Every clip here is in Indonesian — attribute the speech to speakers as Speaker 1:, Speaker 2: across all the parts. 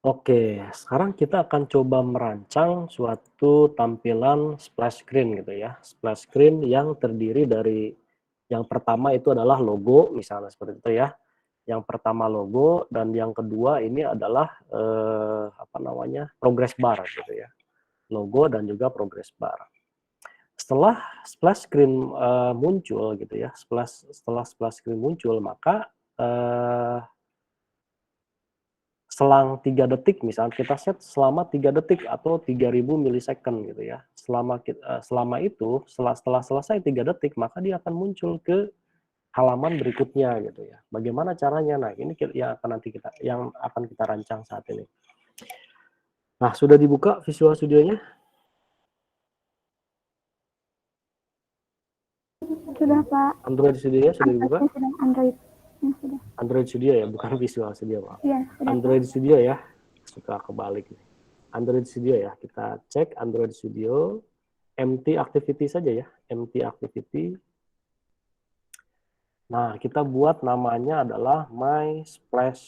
Speaker 1: Oke, sekarang kita akan coba merancang suatu tampilan splash screen gitu ya. Splash screen yang terdiri dari yang pertama itu adalah logo misalnya seperti itu ya. Yang pertama logo dan yang kedua ini adalah apa namanya? Progress bar gitu ya. Logo dan juga progress bar. Setelah splash screen muncul gitu ya, setelah splash screen muncul maka selang 3 detik misalnya kita set selama 3 detik atau 3000 milisecond gitu ya. Selama itu setelah selesai 3 detik maka dia akan muncul ke halaman berikutnya gitu ya. Bagaimana caranya? Nah, ini yang akan kita rancang saat ini. Nah, sudah dibuka Visual Studio-nya?
Speaker 2: Sudah, Pak.
Speaker 1: Android Studio-nya sudah dibuka?
Speaker 2: Android sudah, Android. Sudah.
Speaker 1: Android Studio ya, bukan Visual Studio, Pak.
Speaker 2: Iya, sudah, Pak.
Speaker 1: Android Studio ya. Suka kebalik nih. Android Studio ya. Kita cek Android Studio. Empty activity saja ya, empty activity. Nah, kita buat namanya adalah my splash,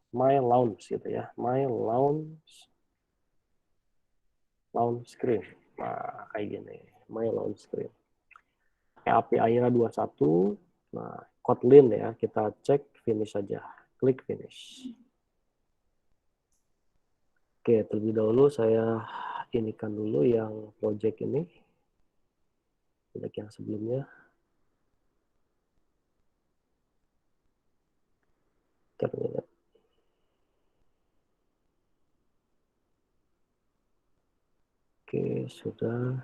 Speaker 1: my launch gitu ya, my launch screen. Nah, kayak gini, my launch screen. API-nya 21. Nah, Kotlin ya, kita cek finish saja, klik finish. Oke, terlebih dahulu saya inikan dulu yang project ini, project yang sebelumnya. Terlihat. Oke, sudah.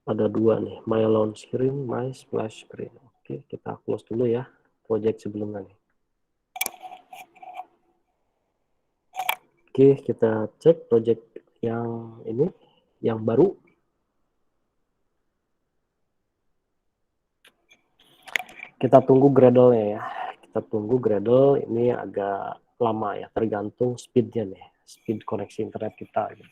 Speaker 1: Ada dua nih, my launch screen, my splash screen. Oke, kita close dulu ya project sebelumnya nih. Oke, kita cek project yang ini, yang baru. Kita tunggu Gradle-nya ya. Kita tunggu Gradle, ini agak lama ya, tergantung speed-nya nih, speed koneksi internet kita. Gitu.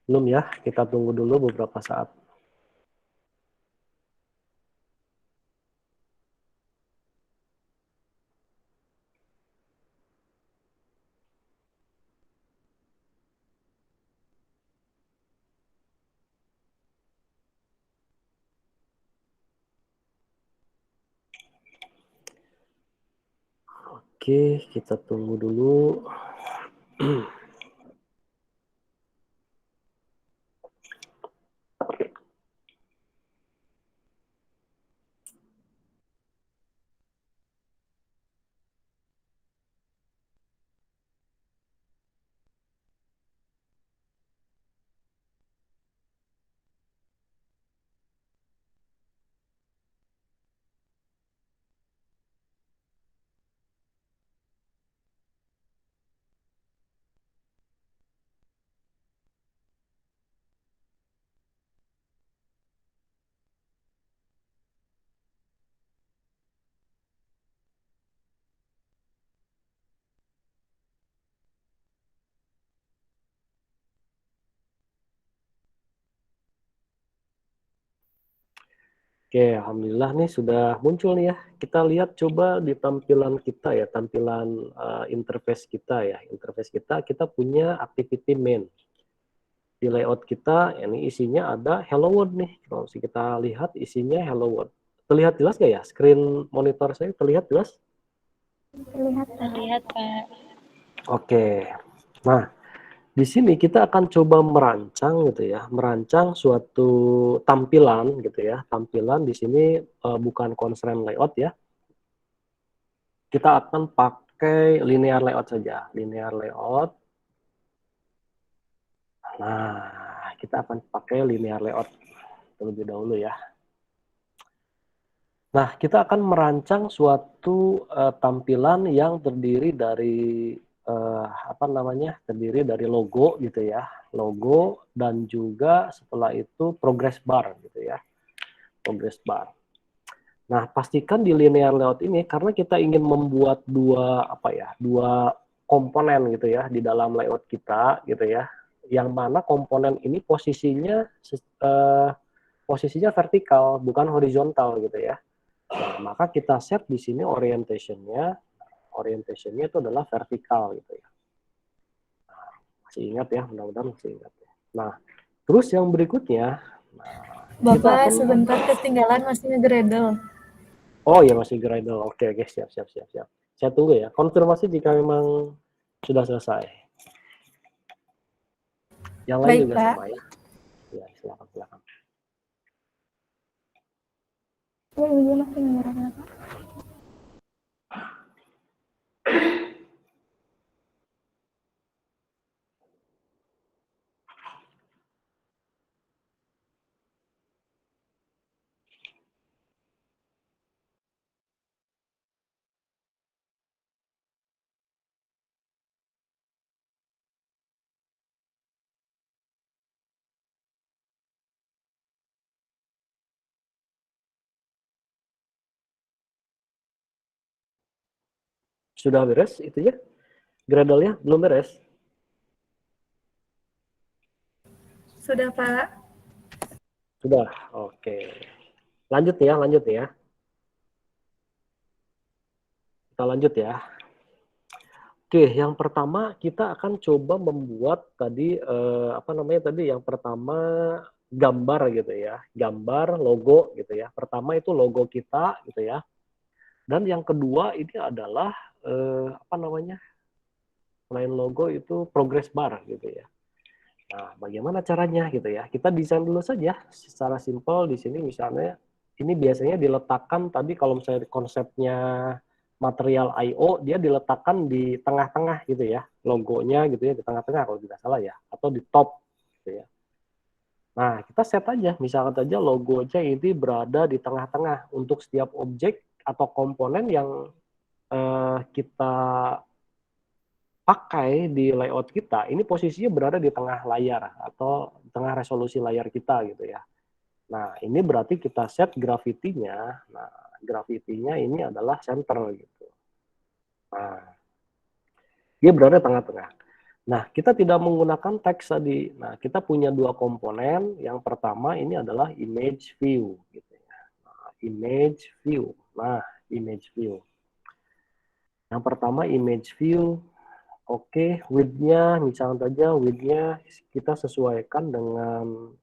Speaker 1: Belum ya, kita tunggu dulu beberapa saat. Oke, kita tunggu dulu. Oke, alhamdulillah nih sudah muncul nih ya. Kita lihat coba di tampilan kita ya, tampilan interface kita ya. Interface kita punya activity main. Di layout kita, ini isinya ada hello world nih. Kalau kita lihat isinya hello world. Terlihat jelas nggak ya? Screen monitor saya terlihat jelas?
Speaker 2: Terlihat, Pak.
Speaker 3: Terlihat, Pak.
Speaker 1: Oke. Nah, di sini kita akan coba merancang gitu ya, merancang suatu tampilan gitu ya. Tampilan di sini bukan constraint layout ya. Kita akan pakai linear layout saja. Linear layout. Nah, kita akan pakai linear layout terlebih dahulu ya. Nah, kita akan merancang suatu tampilan yang terdiri dari terdiri dari logo gitu ya, logo dan juga setelah itu progress bar gitu ya, progress bar. Nah, pastikan di linear layout ini karena kita ingin membuat dua komponen gitu ya di dalam layout kita gitu ya, yang mana komponen ini posisinya vertikal bukan horizontal gitu ya. Nah, maka kita set di sini orientationnya itu adalah vertikal gitu ya. Nah, masih ingat ya, mudah-mudahan masih ingat ya. Nah, terus yang berikutnya, kita
Speaker 3: Bapak
Speaker 1: akan,
Speaker 3: sebentar ketinggalan masih ngegredel.
Speaker 1: oh ya masih Gradle, oke, siap. Saya tunggu ya, konfirmasi jika memang sudah selesai. Yang lain
Speaker 3: Baik,
Speaker 1: juga
Speaker 3: Pak.
Speaker 1: sama ya. Ya, silakan.
Speaker 2: Ya, ini masih menyerahkan Pak.
Speaker 1: Sudah beres itu ya? Gradle-nya belum beres?
Speaker 3: Sudah, Pak.
Speaker 1: Sudah, oke. Lanjut ya. Kita lanjut ya. Oke, yang pertama kita akan coba membuat tadi yang pertama gambar gitu ya, gambar logo gitu ya. Pertama itu logo kita gitu ya. Dan yang kedua ini adalah selain logo itu progress bar gitu ya. Nah, bagaimana caranya gitu ya? Kita desain dulu saja secara simpel di sini misalnya ini biasanya diletakkan tadi kalau misalnya konsepnya material I/O dia diletakkan di tengah-tengah gitu ya, logonya gitu ya di tengah-tengah kalau tidak salah ya, atau di top gitu ya. Nah, kita set aja misalkan saja logonya ini berada di tengah-tengah untuk setiap objek atau komponen yang kita pakai di layout kita, ini posisinya berada di tengah layar atau tengah resolusi layar kita gitu ya. Nah, ini berarti kita set gravity-nya. Nah, gravity-nya ini adalah center gitu. Nah, dia berada di tengah-tengah. Nah, kita tidak menggunakan teks tadi. Nah, kita punya dua komponen. Yang pertama ini adalah image view gitu ya. Nah, image view. Nah, image view. Yang pertama image view. Oke, width-nya misalnya saja width-nya kita sesuaikan dengan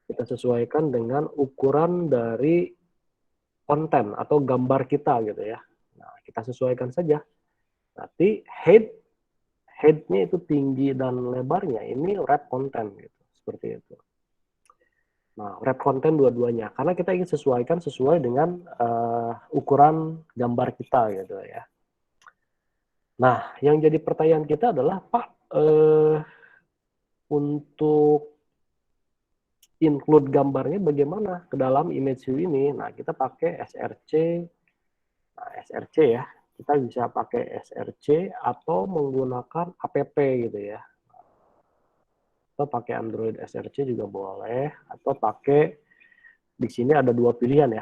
Speaker 1: kita sesuaikan dengan ukuran dari konten atau gambar kita gitu ya. Nah, kita sesuaikan saja. Nanti head-nya itu tinggi dan lebarnya ini wrap content gitu, seperti itu. Nah, wrap content dua-duanya karena kita ingin sesuaikan sesuai dengan ukuran gambar kita gitu ya. Nah, yang jadi pertanyaan kita adalah, Pak, untuk include gambarnya bagaimana ke dalam image view ini? Nah, kita pakai SRC. Nah, SRC ya. Kita bisa pakai SRC atau menggunakan app gitu ya. Atau pakai Android SRC juga boleh. Atau pakai, di sini ada dua pilihan ya.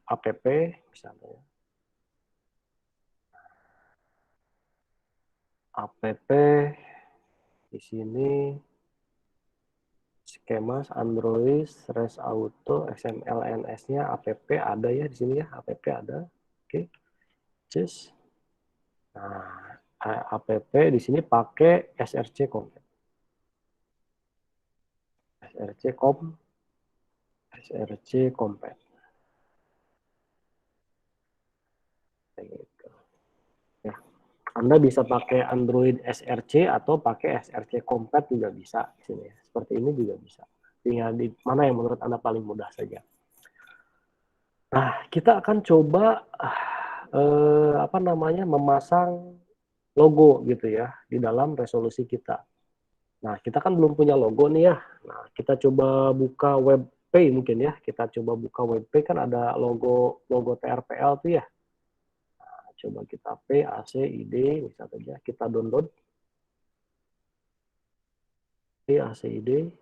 Speaker 1: App misalnya. App di sini skema Android, Res Auto, XMLNS-nya, app ada ya di sini ya, app ada. Oke, just. Nah, app di sini pakai SRC Compact. SRC Compact. Gitu. Ya. Anda bisa pakai Android SRC atau pakai SRC Compact juga bisa di sini. Seperti ini juga bisa. Tinggal di mana yang menurut Anda paling mudah saja. Nah, kita akan coba memasang logo gitu ya di dalam resolusi kita. Nah, kita kan belum punya logo nih ya. Nah, kita coba buka WebPay mungkin ya. Kita coba buka WebPay, kan ada logo TRPL tuh ya. Nah, coba kita ACID, misalnya saja kita download ACID.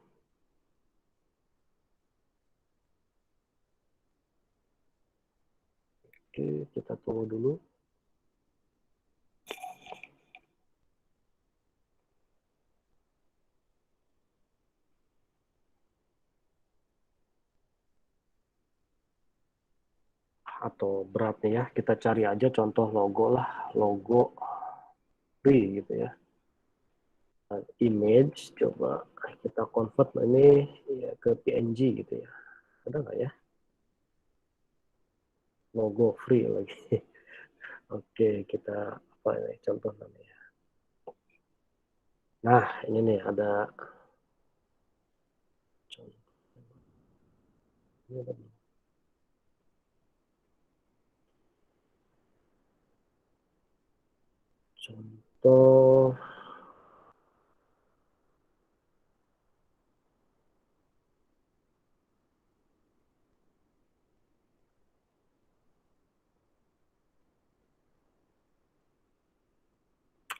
Speaker 1: Oke, kita tunggu dulu. Atau beratnya ya, kita cari aja contoh logo lah, logo free gitu ya. Image, coba kita convert ini ya ke PNG gitu ya. Ada nggak ya? Logo free lagi. Oke, kita apa ini contoh namanya. Nah, ini nih ada contoh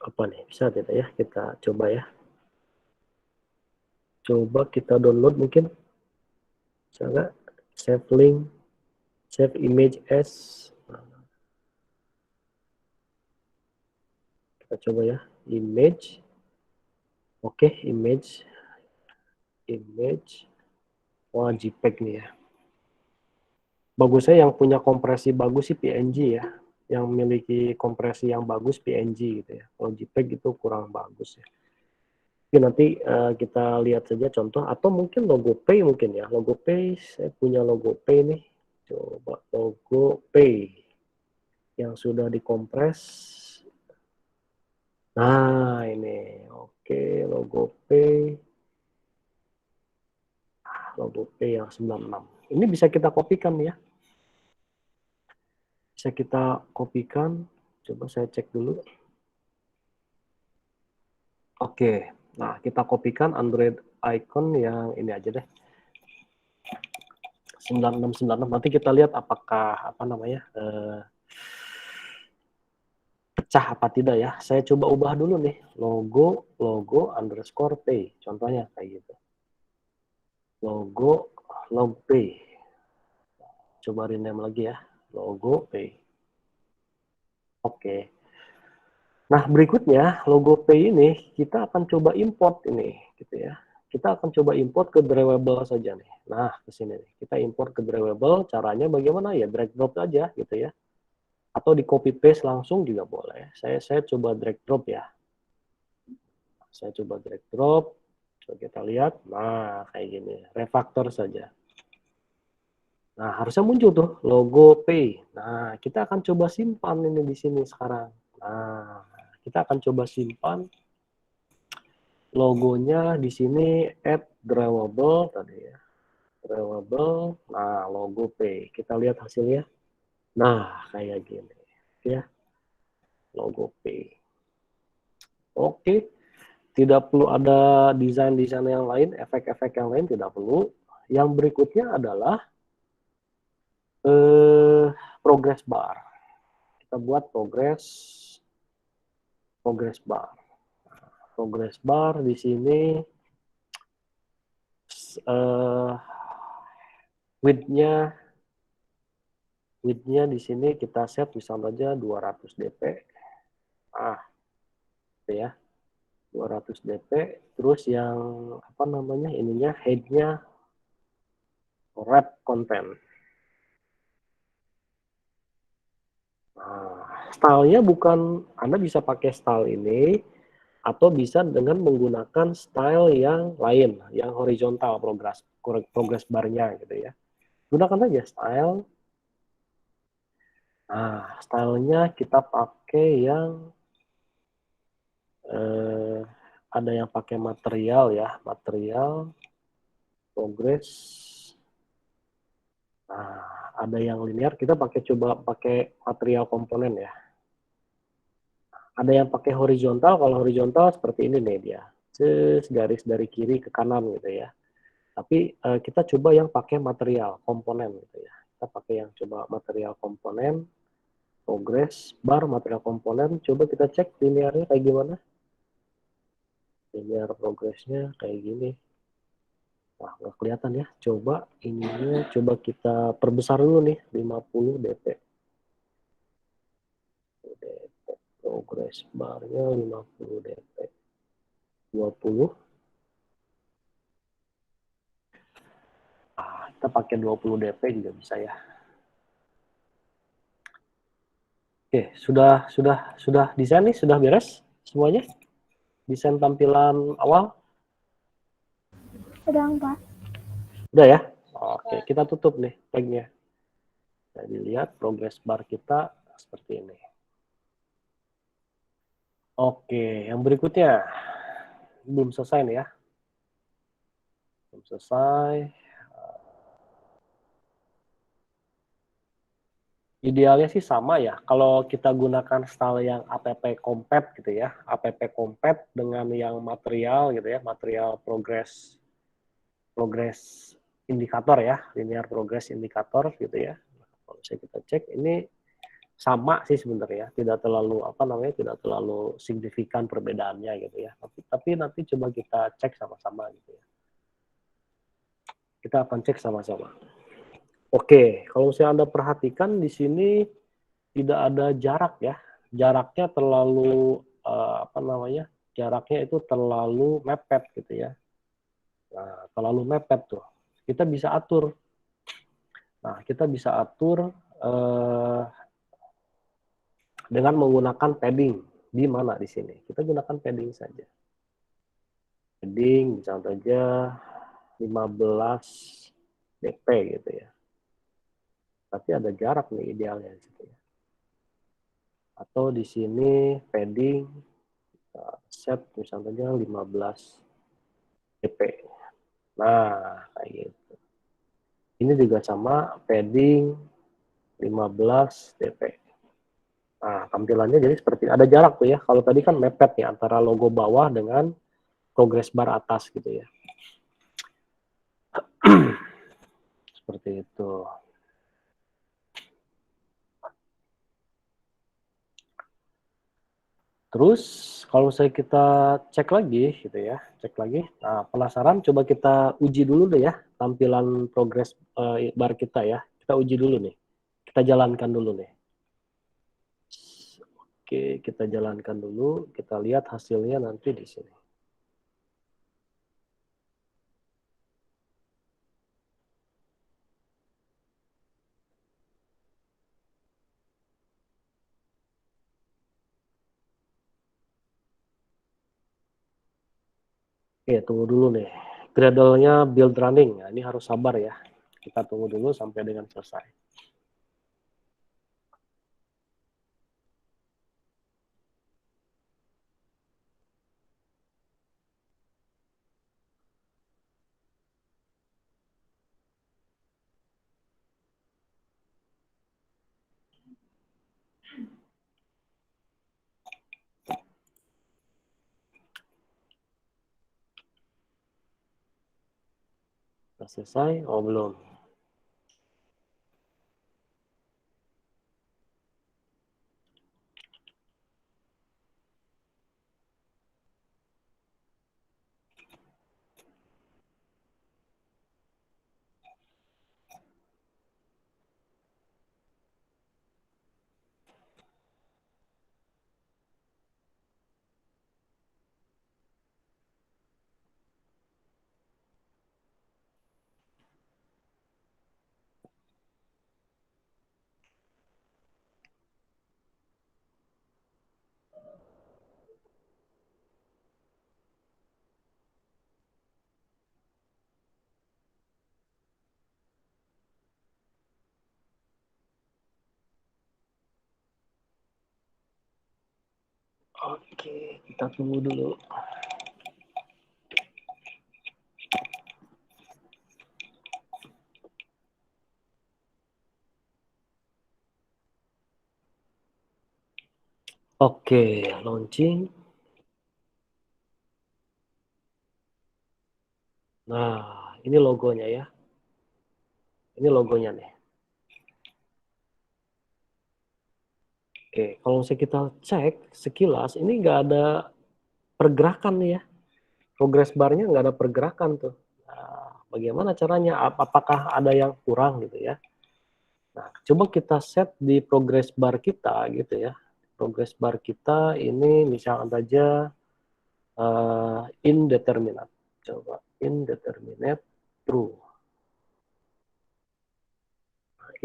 Speaker 1: apa nih? Bisa tidak ya? Kita coba ya. Coba kita download mungkin. Bisa nggak? Save link, save image as. Kita coba ya. Image. Oke, image. Wah, JPEG nih ya. Bagusnya yang punya kompresi bagus sih PNG ya. Yang memiliki kompresi yang bagus PNG gitu ya. Kalau JPEG itu kurang bagus ya. Oke, nanti kita lihat saja contoh, atau mungkin logo Pay mungkin ya. Logo Pay, saya punya logo Pay nih. Coba logo Pay yang sudah dikompres. Nah, ini. Oke, logo Pay. Logo Pay yang 96. Ini bisa kita kopikan ya. Bisa kita kopikan. Coba saya cek dulu. Oke, nah kita kopikan Android icon yang ini aja deh. 9696. Nanti kita lihat apakah apa namanya pecah apa tidak ya. Saya coba ubah dulu nih logo underscore pay. Contohnya kayak gitu. Logo pay. Coba rename lagi ya. Logo pay. Oke. Nah, berikutnya logo Pay ini kita akan coba import ini, gitu ya. Kita akan coba import ke Drawable saja nih. Nah, ke sini nih. Kita import ke Drawable, caranya bagaimana ya? Drag drop aja gitu ya. Atau di copy paste langsung juga boleh. Saya coba drag drop ya. Saya coba drag drop. Coba kita lihat. Nah, kayak gini. Refactor saja. Nah, harusnya muncul tuh logo Pay. Nah, kita akan coba simpan ini di sini sekarang. Nah, kita akan coba simpan logonya di sini @drawable tadi ya. Drawable. Nah, logo Pay. Kita lihat hasilnya. Nah, kayak gini. Ya, logo Pay. Oke. Tidak perlu ada desain-desain yang lain, efek-efek yang lain tidak perlu. Yang berikutnya adalah progress bar. Kita buat progress bar. Progress bar di sini width-nya di sini kita set misalnya aja 200 dp. Ya. 200 dp. Terus yang apa namanya? Ininya head-nya wrap content. Nah, style-nya bukan, Anda bisa pakai style ini atau bisa dengan menggunakan style yang lain, yang horizontal progress bar-nya gitu ya. Gunakan saja style. Nah, style-nya kita pakai yang ada yang pakai material ya, material progress. Nah, ada yang linear, kita coba pakai material komponen ya. Ada yang pakai horizontal, kalau horizontal seperti ini nih dia. garis dari kiri ke kanan gitu ya. Tapi kita coba yang pakai material komponen gitu ya. Kita pakai yang coba material komponen, progress bar material komponen. Coba kita cek linearnya kayak gimana. Linear progressnya kayak gini. Wah, nggak kelihatan ya. Coba ininya, coba kita perbesar dulu nih, 50 dp. Progress barnya 50 dp. 20. Kita pakai 20 dp juga bisa ya. Oke, sudah desain nih, sudah beres semuanya? Desain tampilan awal?
Speaker 2: Sedang, Pak.
Speaker 1: Udah ya? Oke, kita tutup nih tagnya. Jadi lihat progress bar kita seperti ini. Oke, yang berikutnya. Belum selesai nih ya. Belum selesai. Idealnya sih sama ya. Kalau kita gunakan style yang app compat gitu ya. App compat dengan yang material gitu ya. Material progress indikator ya. Linear progress indikator gitu ya. Kalau misalnya kita cek ini sama sih sebenarnya, tidak terlalu tidak terlalu signifikan perbedaannya gitu ya. Tapi nanti coba kita cek sama-sama gitu ya. Kita akan cek sama-sama. Oke, kalau misalnya Anda perhatikan di sini tidak ada jarak ya. Jaraknya terlalu jaraknya itu terlalu mepet gitu ya. Nah, terlalu mepet tuh. Kita bisa atur. Nah, kita bisa atur dengan menggunakan padding. Di mana di sini? Kita gunakan padding saja. Padding misalnya saja 15 dp gitu ya. Tapi ada jarak nih idealnya di situ ya. Atau di sini padding set misalnya saja 15 dp. Nah, kayak gitu. Ini juga sama padding 15 dp. Nah, tampilannya jadi seperti ada jarak tuh ya. Kalau tadi kan mepet ya antara logo bawah dengan progress bar atas gitu ya. Seperti itu. Terus kalau saya kita cek lagi gitu ya, cek lagi. Nah, penasaran coba kita uji dulu deh ya tampilan progress bar kita ya. Kita uji dulu nih. Kita jalankan dulu nih. Oke, kita jalankan dulu, kita lihat hasilnya nanti di sini. Oke, tunggu dulu nih. Gradle-nya build running. Nah, ini harus sabar ya. Kita tunggu dulu sampai dengan selesai. Sudah selesai? Oh, belum. Oke, kita tunggu dulu. Oke, launching. Nah, ini logonya ya. Ini logonya nih. Oke, kalau misalnya kita cek sekilas, ini nggak ada pergerakan nih ya. Progress bar-nya nggak ada pergerakan tuh. Nah, bagaimana caranya? Apakah ada yang kurang gitu ya? Nah, coba kita set di progress bar kita gitu ya. Progress bar kita ini misalkan saja indeterminate. Coba indeterminate true.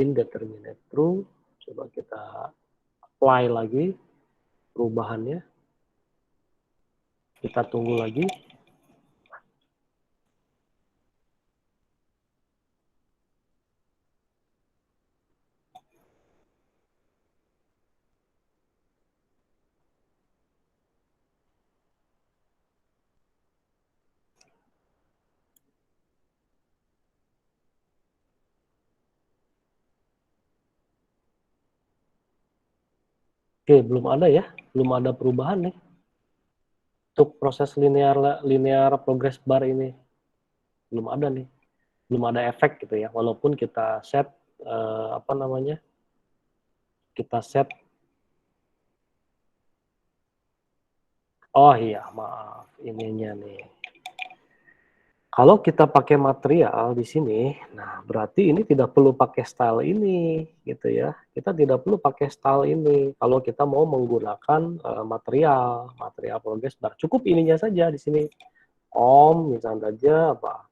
Speaker 1: Indeterminate true. Coba kita apply lagi perubahannya. Kita tunggu lagi. Oke, belum ada ya. Belum ada perubahan nih. Untuk proses linear progress bar ini. Belum ada nih. Belum ada efek gitu ya. Walaupun kita set, apa namanya, kita set, oh iya, maaf, ininya nih. Kalau kita pakai material di sini, nah berarti ini tidak perlu pakai style ini, gitu ya. Kita tidak perlu pakai style ini kalau kita mau menggunakan material progress bar. Cukup ininya saja di sini. Misalnya saja apa?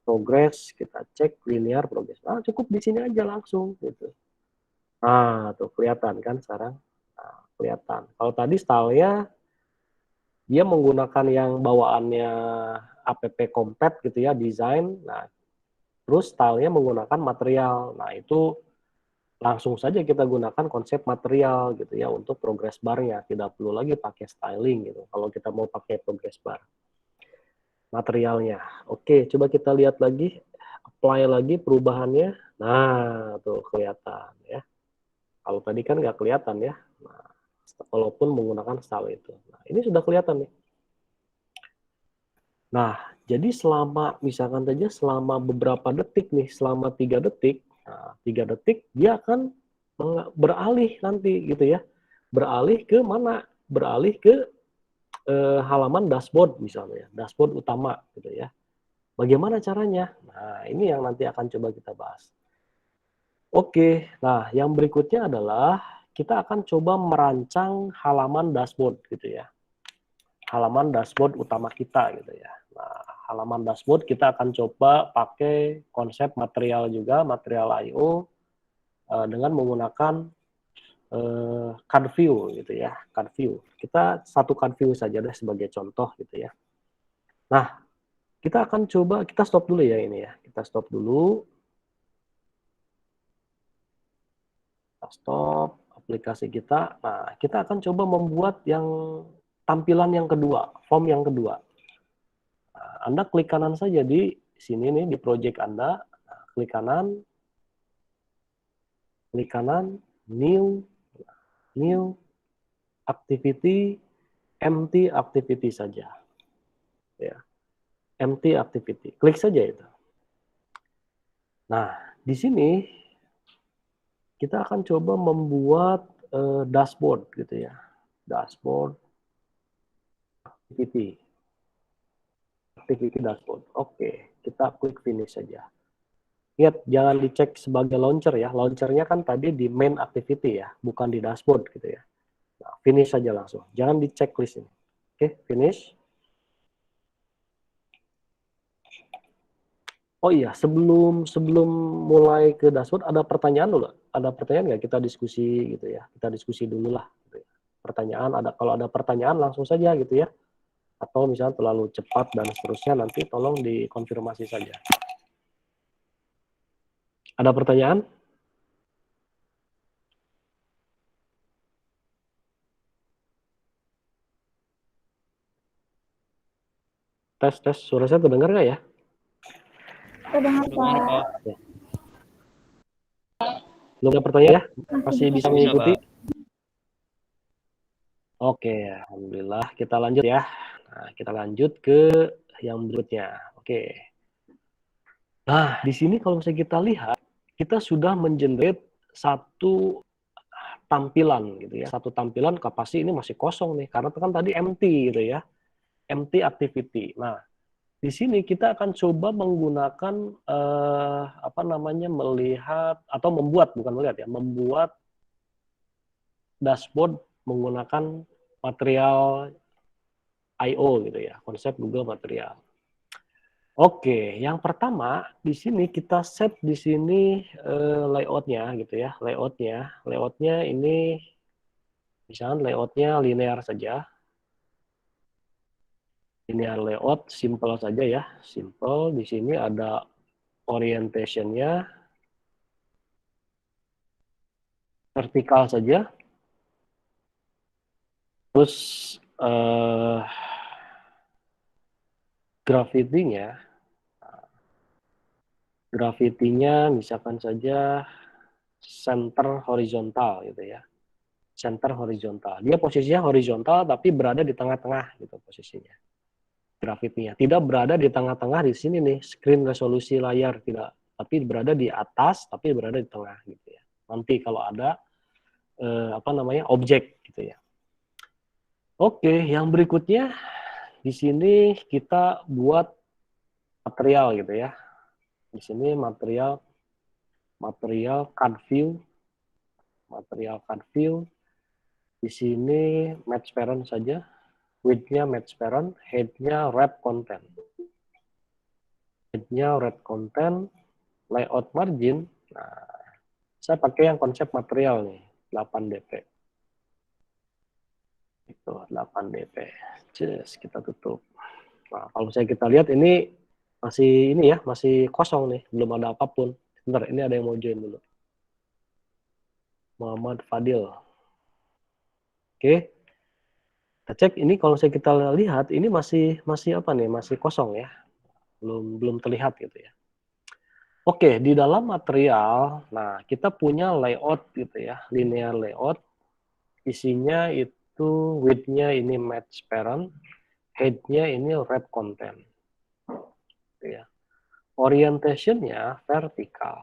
Speaker 1: Progress, kita cek linear progress. Nah, cukup di sini aja langsung, gitu. Nah, tuh kelihatan kan sekarang? Nah, kelihatan. Kalau tadi stylenya dia menggunakan yang bawaannya app compat gitu ya, desain. Nah, terus stylenya menggunakan material. Nah, itu langsung saja kita gunakan konsep material gitu ya untuk progress bar-nya. Tidak perlu lagi pakai styling gitu kalau kita mau pakai progress bar. Materialnya. Oke, coba kita lihat lagi, apply lagi perubahannya. Nah, tuh kelihatan ya. Kalau tadi kan nggak kelihatan ya. Nah, walaupun menggunakan style itu. Nah, ini sudah kelihatan nih. Nah, jadi selama, misalkan saja selama beberapa detik nih, selama 3 detik, nah, 3 detik dia akan beralih nanti gitu ya. Beralih ke mana? Beralih ke halaman dashboard misalnya, dashboard utama gitu ya. Bagaimana caranya? Nah, ini yang nanti akan coba kita bahas. Oke, nah yang berikutnya adalah kita akan coba merancang halaman dashboard gitu ya. Halaman dashboard utama kita gitu ya. Nah, halaman dashboard kita akan coba pakai konsep material juga, material I/O dengan menggunakan card view gitu ya, card view. Kita satu card view saja deh sebagai contoh gitu ya. Nah, kita akan coba, kita stop dulu ya ini ya. Kita stop dulu. Kita stop aplikasi kita. Nah, kita akan coba membuat yang tampilan yang kedua, form yang kedua. Nah, Anda klik kanan saja di sini nih, di project Anda. Nah, klik kanan, new, activity, empty activity saja. Ya, empty activity. Klik saja itu. Nah, di sini kita akan coba membuat dashboard gitu ya. Dashboard activity. Activity dashboard. Oke, kita klik finish saja. Lihat, jangan dicek sebagai launcher ya. Launchernya kan tadi di main activity ya, bukan di dashboard gitu ya. Nah, finish saja langsung. Jangan di checklist ini. Oke, finish. Oh iya, sebelum mulai ke dashboard ada pertanyaan dulu. Ada pertanyaan nggak? Kita diskusi gitu ya. Kita diskusi dulu lah. Gitu ya. Pertanyaan ada, kalau ada pertanyaan langsung saja gitu ya. Atau misalnya terlalu cepat dan seterusnya nanti tolong dikonfirmasi saja. Ada pertanyaan? Tes, suara saya terdengar nggak ya?
Speaker 2: Terdengar, Pak.
Speaker 1: Ya. Belum ada pertanyaan ya? Masih bisa mengikuti? Oke, alhamdulillah. Kita lanjut ya. Nah, kita lanjut ke yang berikutnya. Oke. Nah, di sini kalau misalnya kita lihat, kita sudah mengenerate satu tampilan gitu ya. Satu tampilan pasti ini masih kosong nih, karena itu kan tadi empty gitu ya. Empty activity. Nah, di sini kita akan coba menggunakan melihat atau membuat, bukan melihat ya, membuat dashboard menggunakan material I/O gitu ya, konsep Google Material. Oke, yang pertama di sini kita set di sini layoutnya gitu ya, layoutnya ini misalnya layoutnya linear saja, linear layout, simple saja ya, simple. Di sini ada orientation-nya vertikal saja, terus gravity-nya misalkan saja center horizontal gitu ya. Center horizontal. Dia posisinya horizontal tapi berada di tengah-tengah gitu posisinya. Gravity-nya. Tidak berada di tengah-tengah di sini nih, screen resolusi layar tidak, tapi berada di atas tapi berada di tengah gitu ya. Nanti kalau ada objek gitu ya. Oke, yang berikutnya di sini kita buat material gitu ya. Di sini material card view, material card view. Di sini match parent saja, width-nya match parent, height-nya wrap content. Height-nya wrap content, layout margin. Nah, saya pakai yang konsep material nih, 8 dp. Itu 8 dp. Just kita tutup. Nah, kalau misalnya kita lihat ini masih kosong nih, belum ada apapun. Bentar, ini ada yang mau join dulu. Muhammad Fadil. Oke. Kita cek ini kalau misalnya kita lihat ini masih Masih kosong ya. Belum terlihat gitu ya. Oke, di dalam material, nah kita punya layout gitu ya, linear layout. Isinya itu width-nya ini match parent, height-nya ini wrap content. Gitu ya. Orientation-nya vertikal.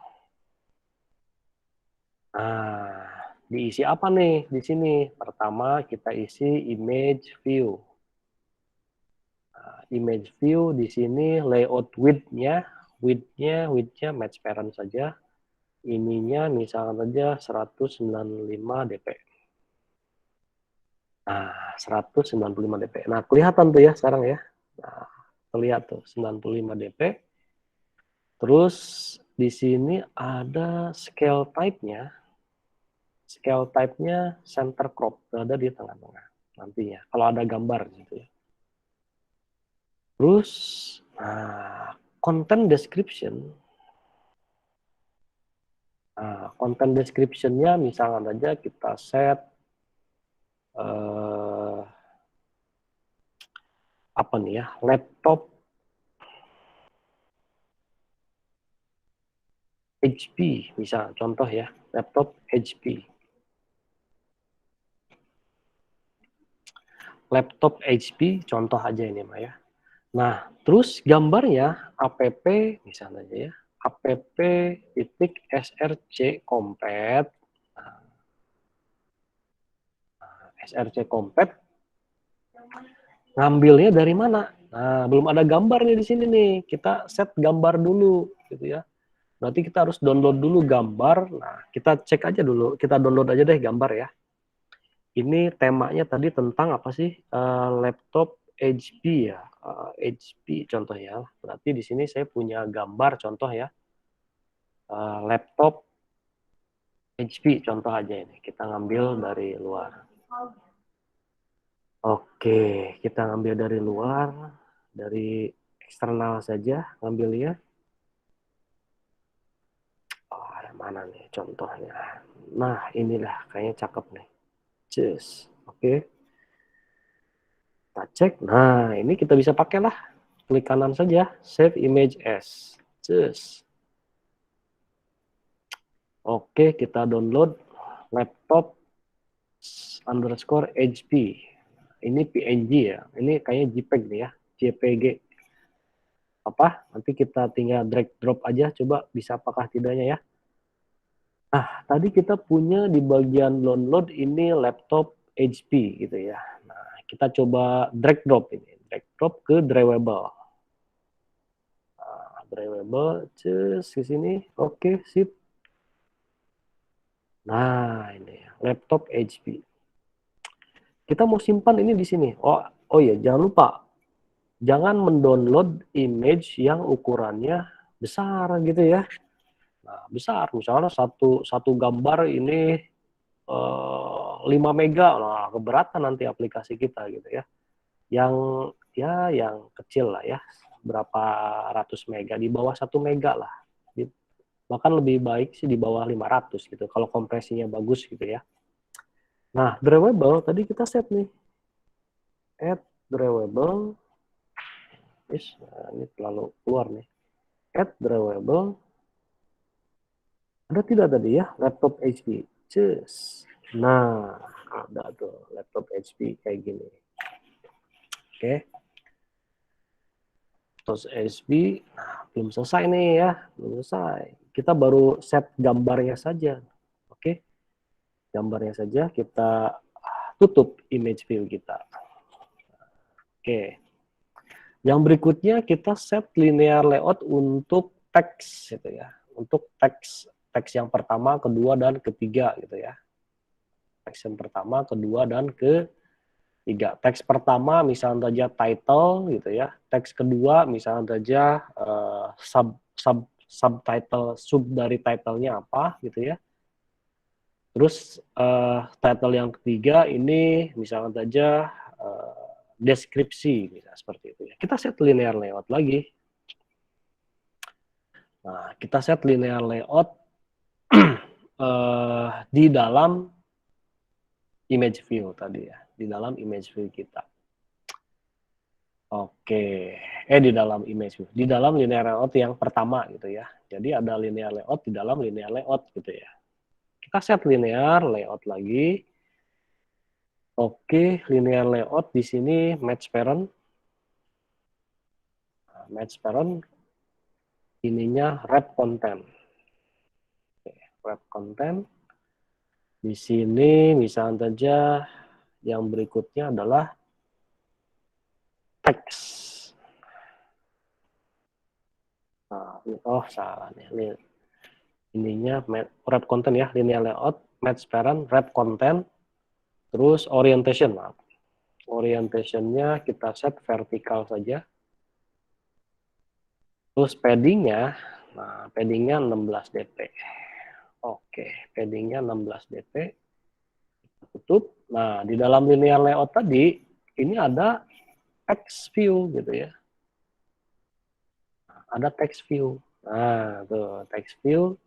Speaker 1: Nah, diisi apa nih di sini? Pertama kita isi image view. Nah, image view di sini layout width-nya match parent saja. Ininya misalnya saja 195 dp. Nah, 195 dp. Nah, kelihatan tuh ya sekarang ya. Nah, terlihat tuh 95 dp. Terus di sini ada scale type-nya. Scale type-nya center crop, berada di tengah-tengah nantinya. Kalau ada gambar gitu ya. Terus, nah, content description. Nah, content description-nya misalnya saja kita set laptop HP, misal contoh ya, laptop HP. Laptop HP, contoh aja ini Mah ya. Nah, terus gambarnya app misalnya aja ya, app.src compat. SRC compat ngambilnya dari mana? Nah, belum ada gambar nih di sini nih. Kita set gambar dulu gitu ya. Berarti kita harus download dulu gambar. Nah, kita cek aja dulu. Kita download aja deh gambar ya. Ini temanya tadi tentang apa sih? Laptop HP ya. HP contoh ya. Berarti di sini saya punya gambar contoh ya. Laptop HP contoh aja ini. Kita ngambil dari luar. Oke, kita ngambil dari luar. Dari eksternal saja ngambilnya. Oh, ada mana nih contohnya? Nah, inilah kayaknya cakep nih. Cus. Oke. Kita cek. Nah, ini kita bisa pakai lah. Klik kanan saja. Save image as. Cus. Oke, kita download laptop _HP. Ini PNG ya. Ini kayaknya JPEG nih ya. JPG. apa? Nanti kita tinggal drag drop aja, coba bisa apakah tidaknya ya. Nah, tadi kita punya di bagian download ini laptop HP gitu ya. Nah, kita coba drag drop ini, drag drop ke drivable. Nah, drivable, cus ke sini, oke, sip. Nah, ini laptop HP. Kita mau simpan ini di sini. Oh ya, jangan lupa, jangan mendownload image yang ukurannya besar gitu ya. Nah, besar, misalnya satu gambar ini 5 mega, nah keberatan nanti aplikasi kita gitu ya. Yang kecil lah ya, berapa ratus mega, di bawah 1 mega lah. Bahkan lebih baik sih di bawah 500 gitu, kalau kompresinya bagus gitu ya. Nah, drawable tadi kita set nih. Add drawable. Nah, ini terlalu keluar nih. Add drawable. Ada tidak tadi ya, laptop HP? Cus. Nah, ada tuh laptop HP kayak gini. Oke. Terus HP, nah, belum selesai nih ya, belum selesai. Kita baru set gambarnya saja. Oke. Gambarnya saja kita tutup image view kita. Oke. Yang berikutnya kita set linear layout untuk teks gitu ya. Untuk teks yang pertama, kedua dan ketiga gitu ya. Teks yang pertama, kedua dan ketiga. Teks pertama misalnya saja title gitu ya. Teks kedua misalnya saja subtitle, sub dari title-nya apa gitu ya. Terus title yang ketiga ini misalnya saja deskripsi, misalnya seperti itu ya. Kita set linear layout lagi. Nah, kita set linear layout di dalam image view tadi ya, di dalam image view kita. Oke, di dalam image view, di dalam linear layout yang pertama gitu ya. Jadi ada linear layout di dalam linear layout gitu ya. Kita set linear layout lagi. Oke, linear layout di sini match parent. Nah, match parent ininya wrap content. Oke, wrap content. Di sini misalnya saja yang berikutnya adalah teks. Nah, oh salah nih. Ininya wrap content ya, linear layout, match parent, wrap content, terus orientation. Nah, orientationnya kita set vertikal saja. Terus paddingnya, nah paddingnya 16 dp. Oke, paddingnya 16 dp. Tutup. Nah, di dalam linear layout tadi, ini ada text view gitu ya. Ada text view. Nah, tuh text view,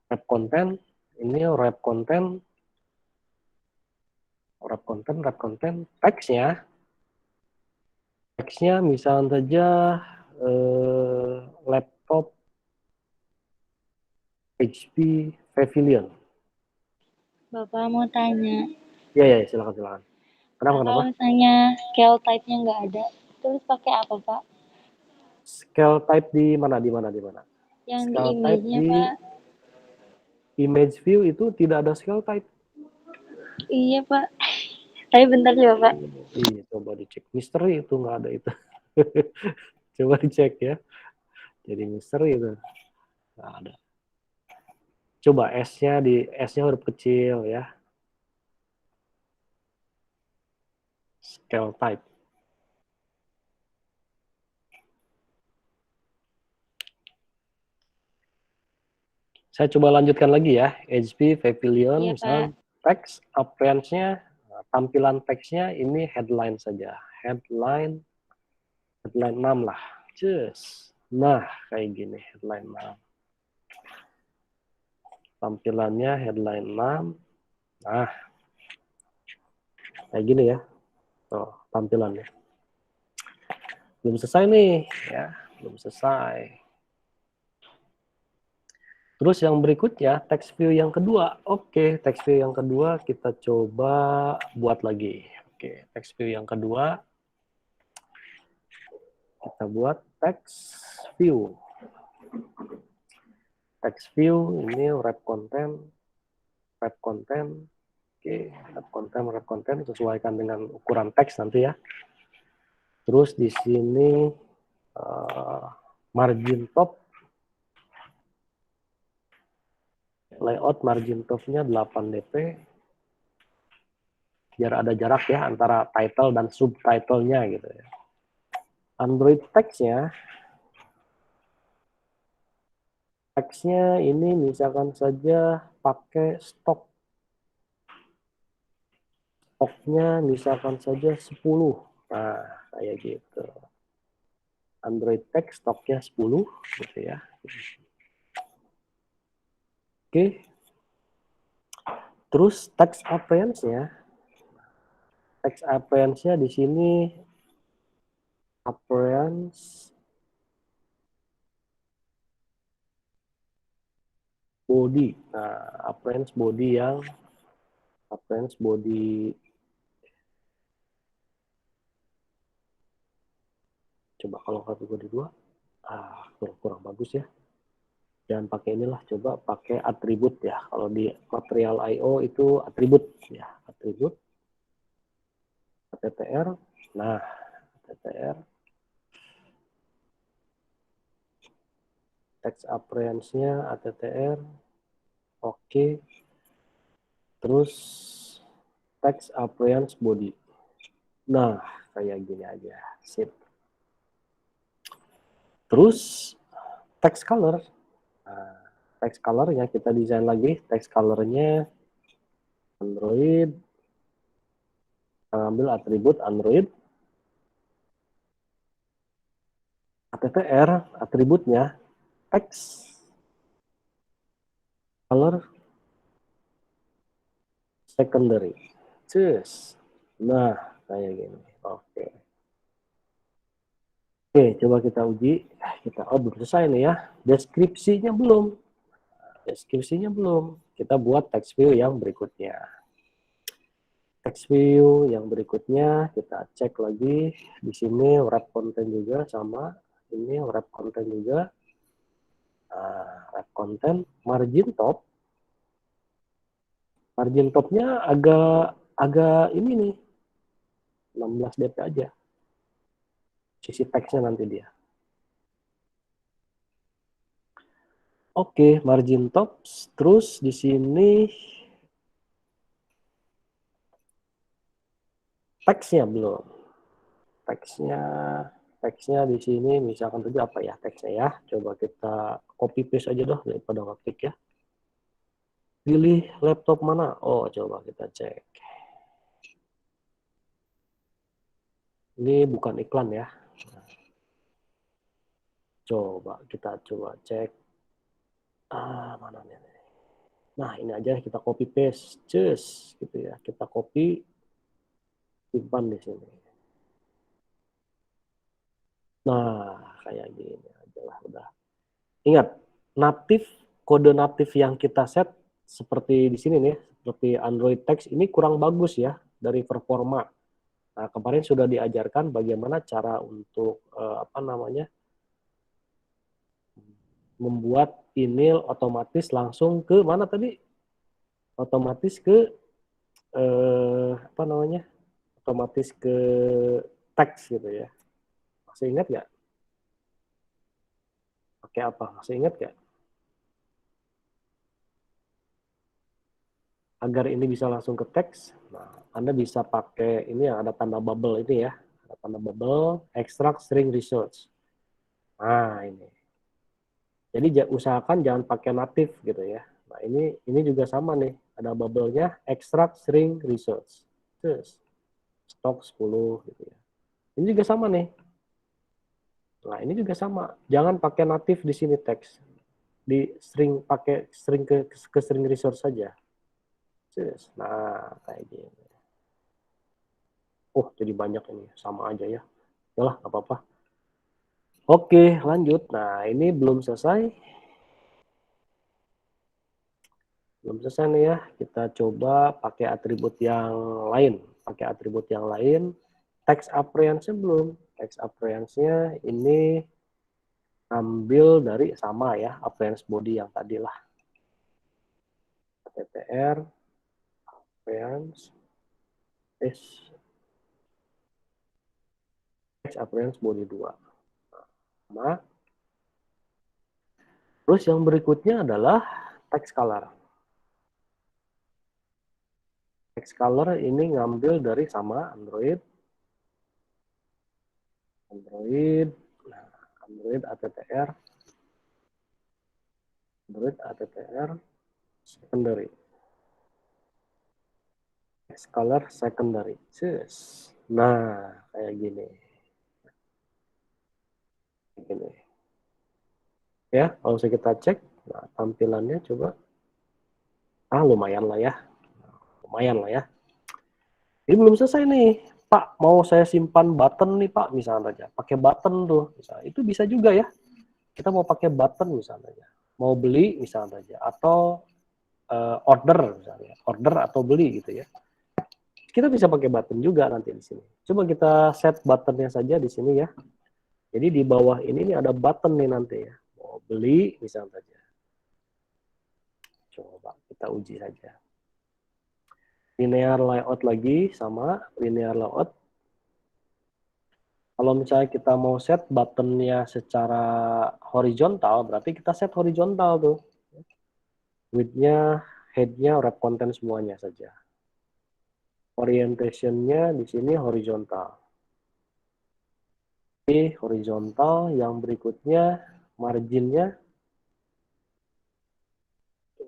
Speaker 1: wrap content, ini wrap content, teksnya misalnya saja laptop HP Pavilion.
Speaker 2: Bapak mau tanya,
Speaker 1: Ya, silakan. Kenapa?
Speaker 2: kalau misalnya scale type-nya nggak ada, terus pakai apa, Pak?
Speaker 1: Scale type di mana?
Speaker 2: Yang di
Speaker 1: Scale type
Speaker 2: image-nya,
Speaker 1: di
Speaker 2: Pak.
Speaker 1: image view itu tidak ada scale type.
Speaker 2: Iya, Pak. Tapi bentar ya, Pak.
Speaker 1: Iya, coba dicek. Misteri itu nggak ada itu. Coba dicek ya. Jadi misteri itu nggak ada. Coba S-nya huruf kecil ya. Scale type. Saya coba lanjutkan lagi ya. HP Pavilion,
Speaker 2: Iya,
Speaker 1: misalnya
Speaker 2: Pak.
Speaker 1: teks, appearance-nya, tampilan teksnya ini headline saja. Headline 6 lah. Just. Nah, kayak gini headline 6. Tampilannya headline 6. Nah, kayak gini ya. Tuh, tampilannya. Belum selesai nih, ya. Belum selesai. Terus yang berikutnya, text view yang kedua. Oke, text view yang kedua kita coba buat lagi. Oke, text view yang kedua. Kita buat text view. Text view ini wrap content. Oke, wrap content sesuaikan dengan ukuran teks nanti ya. Terus di sini margin top, layout margin topnya 8 dp, biar ada jarak ya antara title dan subtitlenya gitu ya. Android text-nya ini misalkan saja pakai stoknya misalkan saja 10. Nah, kayak gitu. Android text stoknya 10 gitu ya. Oke. Terus text appearance-nya di sini appearance body. Nah, appearance body coba kalau kategori 2 kurang bagus ya. Jangan pakai inilah, coba pakai atribut ya. Kalau di material I/O itu atribut ya, atribut attr. Nah, attr text appearance-nya attr. Oke. Terus text appearance body. Nah, kayak gini aja. Sip. Terus text color. Nah, text color-nya kita desain lagi. Text color-nya Android. Kita ambil atribut Android. attr, atributnya text color secondary. Cus. Nah, kayak gini. Oke. Oke, coba kita uji. Belum selesai nih ya. Deskripsinya belum. Kita buat text view yang berikutnya. Text view yang berikutnya kita cek lagi. Di sini wrap content juga sama. Ini wrap content juga. Wrap content margin top. Margin topnya agak ini nih. 16 dp aja. Sisi teksnya nanti dia. Oke, margin top. Terus di sini teksnya belum. Teksnya di sini misalkan saja apa ya teksnya ya. Coba kita copy paste aja deh daripada ngetik ya. Pilih laptop mana? Oh, coba kita cek. Ini bukan iklan ya. Coba kita cek. Mana nih? Nah, ini aja kita copy paste. Cus, gitu ya. Kita copy, simpan di sini. Nah, kayak gini aja lah udah. Ingat, kode natif yang kita set seperti di sini nih, seperti Android Text ini kurang bagus ya dari performa. Nah, kemarin sudah diajarkan bagaimana cara untuk membuat email otomatis langsung ke mana tadi? Otomatis ke otomatis ke teks gitu ya. Masih ingat nggak? Pakai apa? Masih ingat nggak? Agar ini bisa langsung ke teks, nah, Anda bisa pakai ini yang ada tanda bubble ini ya. Ada tanda bubble, extract string resource. Nah, ini. Jadi usahakan jangan pakai native gitu ya. Nah, ini juga sama nih. Ada bubble-nya, extract string resource. Terus, stok 10 gitu ya. Ini juga sama nih. Nah, ini juga sama. Jangan pakai native di sini teks. Pakai string ke string resource saja. Terus, nah, kayak gini. Oh, jadi banyak ini. Sama aja ya. Yalah, nggak apa-apa. Oke, lanjut. Nah, ini belum selesai. Belum selesai nih ya. Kita coba pakai atribut yang lain. Text apprehension belum. Text apprehension ini ambil dari sama ya, apprehension body yang tadi lah. ATTR, apprehension, text apprehension body 2. Sama. Terus yang berikutnya adalah text color. Text color ini ngambil dari sama Android, Android ATTR, secondary. Text color secondary. Nah, kayak gini. Ya, kalau kita cek, nah, tampilannya coba. Lumayan lah ya. Ini belum selesai nih. Pak, mau saya simpan button nih Pak, misalnya aja. Pakai button tuh, misalnya. Itu bisa juga ya. Kita mau pakai button misalnya aja. Mau beli misalnya aja. Atau order misalnya. Order atau beli gitu ya. Kita bisa pakai button juga nanti di sini. Coba kita set buttonnya saja di sini ya. Jadi di bawah ini ada button nih nanti ya. Mau beli misalnya saja. Coba kita uji saja. Linear layout lagi sama linear layout. Kalau misalnya kita mau set buttonnya secara horizontal, berarti kita set horizontal tuh. Width-nya, head-nya, wrap content semuanya saja. Orientation-nya di sini horizontal. Oke, horizontal. Yang berikutnya margin-nya,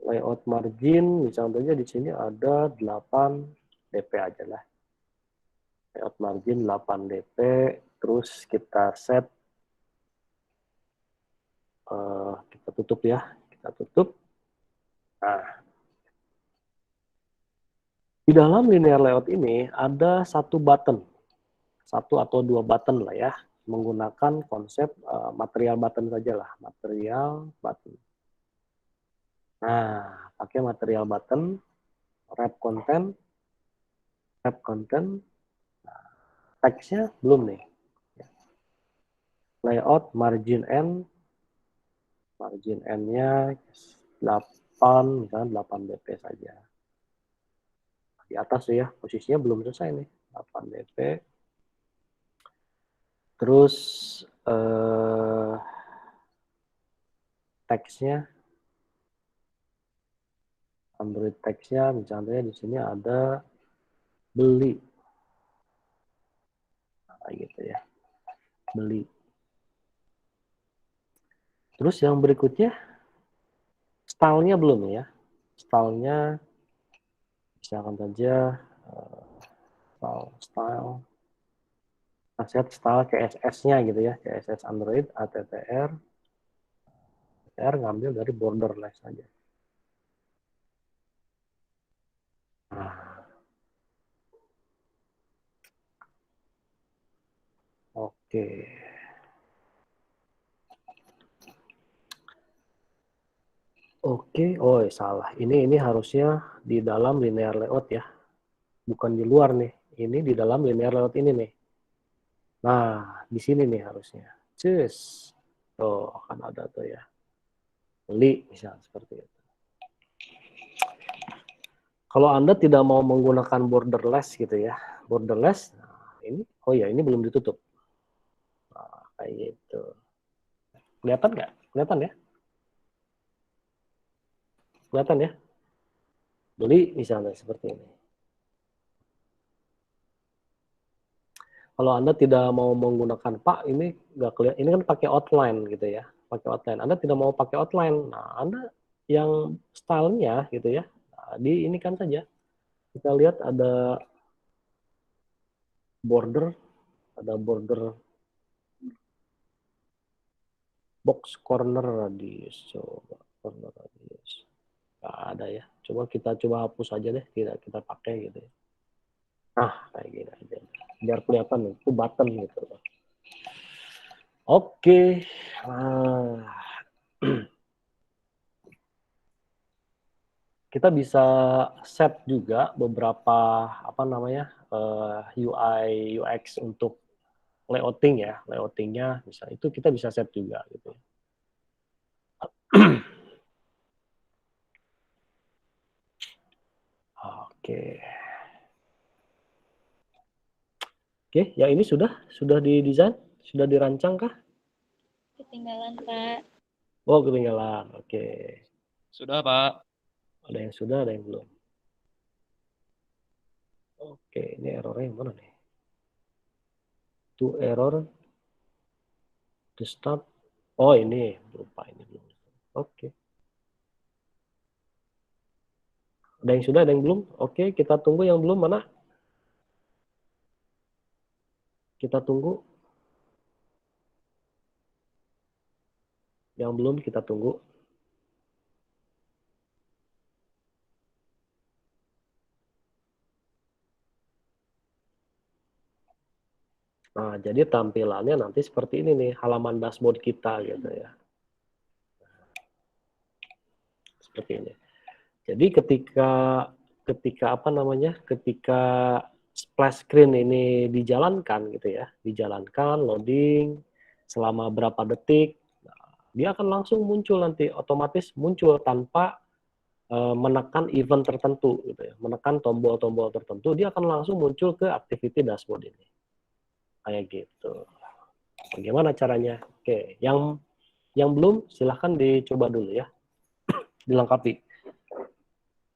Speaker 1: layout margin, misalnya di sini ada 8 dp aja lah. Layout margin 8 dp, terus kita set, kita tutup ya, Nah, di dalam linear layout ini ada satu button, satu atau dua button lah ya, menggunakan konsep material button saja lah, material button. Nah, pakai material button, wrap content, teksnya belum nih. Layout margin n-nya 8, misalnya 8 dp saja. Di atas ya, posisinya belum selesai nih, 8 dp. Terus teksnya, Android teksnya misalnya di sini ada beli, gitu ya, beli. Terus yang berikutnya stylenya belum ya, stylenya misalkan saja style, set style CSS-nya gitu ya, CSS Android ATTR, ngambil dari borderless saja. Nah, oke. Oke, oh salah. Ini harusnya di dalam linear layout ya, bukan di luar nih. Ini di dalam linear layout ini nih. Nah, di sini nih harusnya. Tuh, kan ada tuh ya. Beli, misalnya seperti itu. Kalau Anda tidak mau menggunakan borderless gitu ya, borderless, nah ini, oh ya ini belum ditutup. Nah, kayak gitu. Kelihatan nggak? Kelihatan ya? Kelihatan ya? Beli misalnya seperti ini. Kalau Anda tidak mau menggunakan Pak, ini nggak kelihatan. Ini kan pakai outline gitu ya, pakai outline. Anda tidak mau pakai outline, nah Anda yang stylenya gitu ya, nah, di ini kan saja. Kita lihat ada border box corner radius, coba corner radius. Nggak ada ya. Kita coba hapus aja deh, kita pakai gitu ya. Nah, kayak gini aja. Biar kelihatan itu button gitu. Oke. kita bisa set juga beberapa apa namanya UI UX untuk layouting ya, layoutingnya bisa itu kita bisa set juga gitu. Oke. Oke, yang ini sudah didesain, sudah dirancang kah?
Speaker 2: Ketinggalan, Pak.
Speaker 1: Oh, ketinggalan. Oke.
Speaker 4: Sudah, Pak.
Speaker 1: Ada yang sudah, ada yang belum. Oke, ini errornya yang mana nih? To error to start. Oh, ini lupa ini belum. Oke. Ada yang sudah, ada yang belum? Oke, kita tunggu yang belum mana? Kita tunggu. Yang belum kita tunggu. Nah, jadi tampilannya nanti seperti ini nih, halaman dashboard kita gitu ya. Seperti ini. Jadi ketika apa namanya? Ketika splash screen ini dijalankan gitu ya, dijalankan loading selama berapa detik, dia akan langsung muncul nanti otomatis muncul tanpa menekan event tertentu gitu ya, menekan tombol-tombol tertentu, dia akan langsung muncul ke activity dashboard ini. Kayak gitu. Bagaimana caranya? Oke, yang belum silahkan dicoba dulu ya, dilengkapi.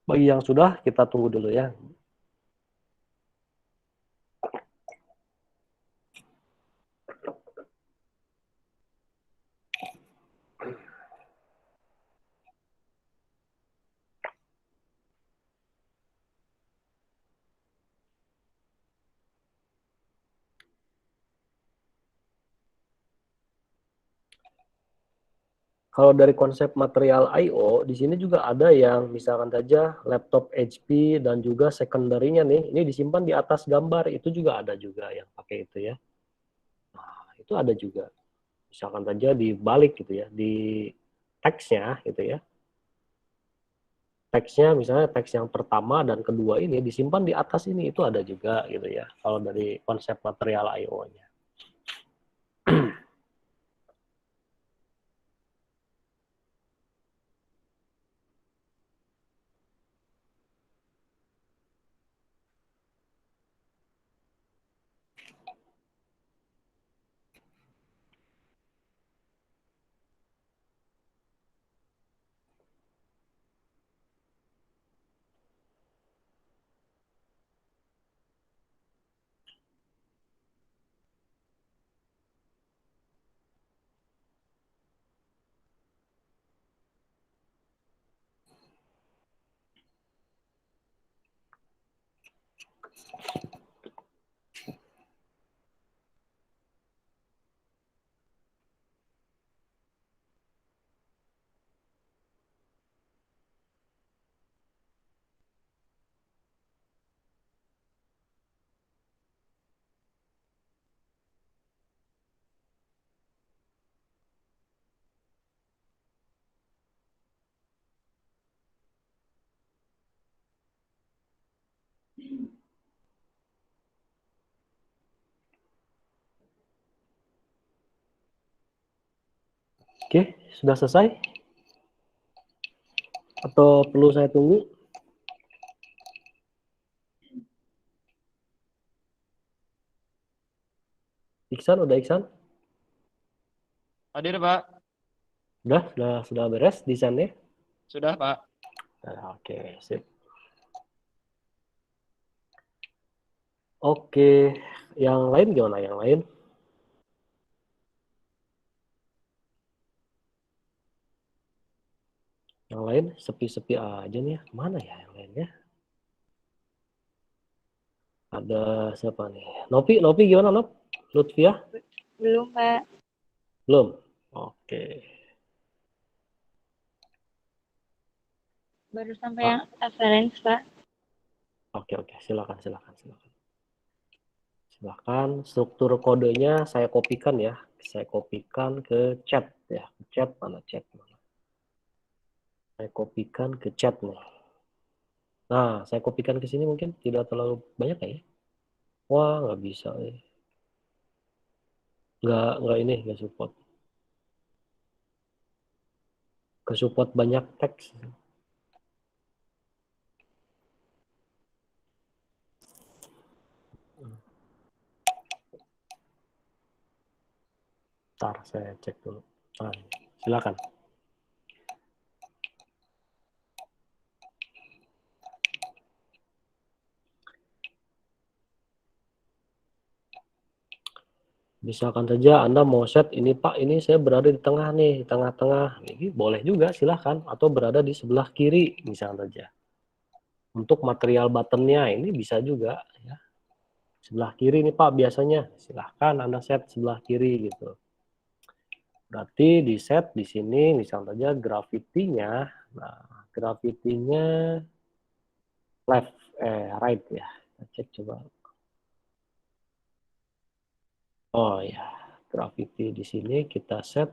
Speaker 1: Bagi yang sudah kita tunggu dulu ya. Kalau dari konsep material I/O, di sini juga ada yang misalkan saja laptop HP dan juga secondary-nya nih, ini disimpan di atas gambar, itu juga ada juga yang pakai itu ya. Nah, itu ada juga. Misalkan saja di balik gitu ya, di teksnya gitu ya. Teksnya misalnya teks yang pertama dan kedua ini disimpan di atas ini, itu ada juga gitu ya, kalau dari konsep material I/O-nya. Oke, sudah selesai? Atau perlu saya tunggu? Iksan, udah Iksan?
Speaker 4: Hadir, Pak.
Speaker 1: Sudah beres desainnya?
Speaker 4: Sudah, Pak.
Speaker 1: Nah, oke, sip. Oke, yang lain gimana? Yang lain? Yang lain sepi-sepi aja nih ya. Mana ya yang lainnya? Ada siapa nih? Nopi gimana Nop? Lutfia?
Speaker 2: Belum, Pak.
Speaker 1: Belum? Oke.
Speaker 2: Baru sampai
Speaker 1: Pak.
Speaker 2: yang reference, Pak.
Speaker 1: Oke, silakan. Silakan, struktur kodenya saya kopikan ya. Saya kopikan ke chat ya. Chat mana? Saya kopikan ke chat nih. Nah, saya kopikan ke sini mungkin tidak terlalu banyak ya. Wah, nggak bisa. Nggak support. Ke support banyak teks. Ntar saya cek dulu. Nah, silakan. Misalkan saja Anda mau set ini Pak, ini saya berada di tengah nih, di tengah-tengah. Ini boleh juga silahkan. Atau berada di sebelah kiri misalkan saja. Untuk material buttonnya ini bisa juga. Ya. Sebelah kiri nih Pak biasanya. Silahkan Anda set sebelah kiri gitu. Berarti di set di sini misalkan saja gravity-nya. Nah, gravity-nya right ya. Kita cek coba. Oh ya, gravity di sini kita set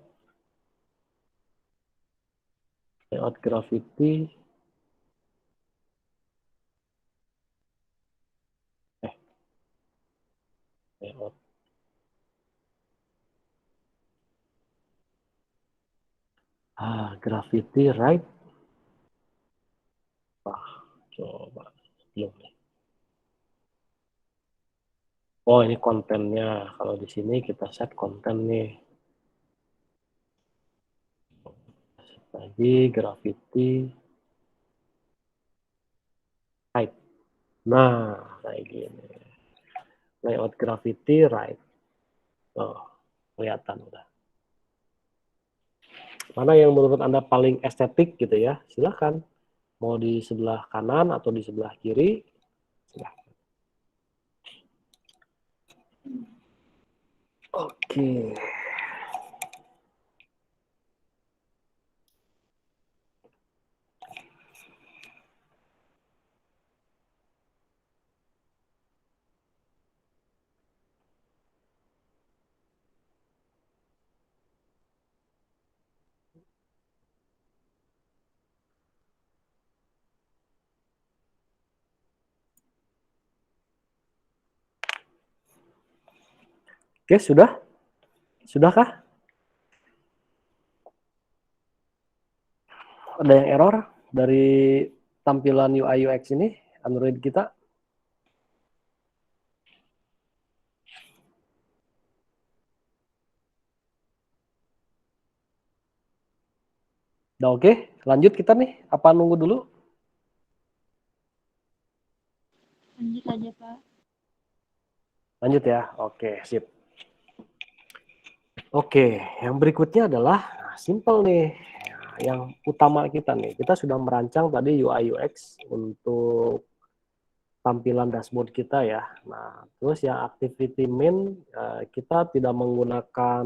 Speaker 1: layout gravity layout gravity right. Coba belum nih. Oh ini kontennya. Kalau di sini kita set konten nih. Set lagi gravity right. Nah kayak gini. Layout gravity right. Oh kelihatan udah. Mana yang menurut Anda paling estetik gitu ya? Silahkan. Mau di sebelah kanan atau di sebelah kiri. Silahkan. Oke. Oke, sudah? Sudahkah? Ada yang error dari tampilan UI UX ini, Android kita? Udah oke? Lanjut kita nih? Apa nunggu dulu?
Speaker 2: Lanjut aja, Pak.
Speaker 1: Lanjut ya? Oke, sip. Oke, yang berikutnya adalah simple nih. Yang utama kita nih, kita sudah merancang tadi UI UX untuk tampilan dashboard kita ya. Nah, terus yang activity main kita tidak menggunakan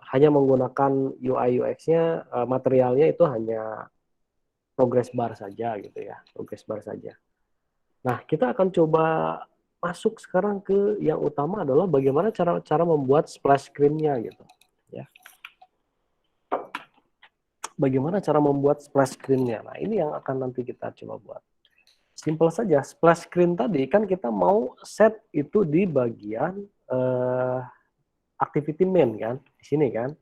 Speaker 1: hanya menggunakan UI UX-nya materialnya itu hanya progress bar saja gitu ya, progress bar saja. Nah, kita akan coba masuk sekarang ke yang utama adalah bagaimana cara membuat splash screen-nya gitu ya. Bagaimana cara membuat splash screen-nya. Nah, ini yang akan nanti kita coba buat. Simple saja, splash screen tadi kan kita mau set itu di bagian activity main kan, di sini kan.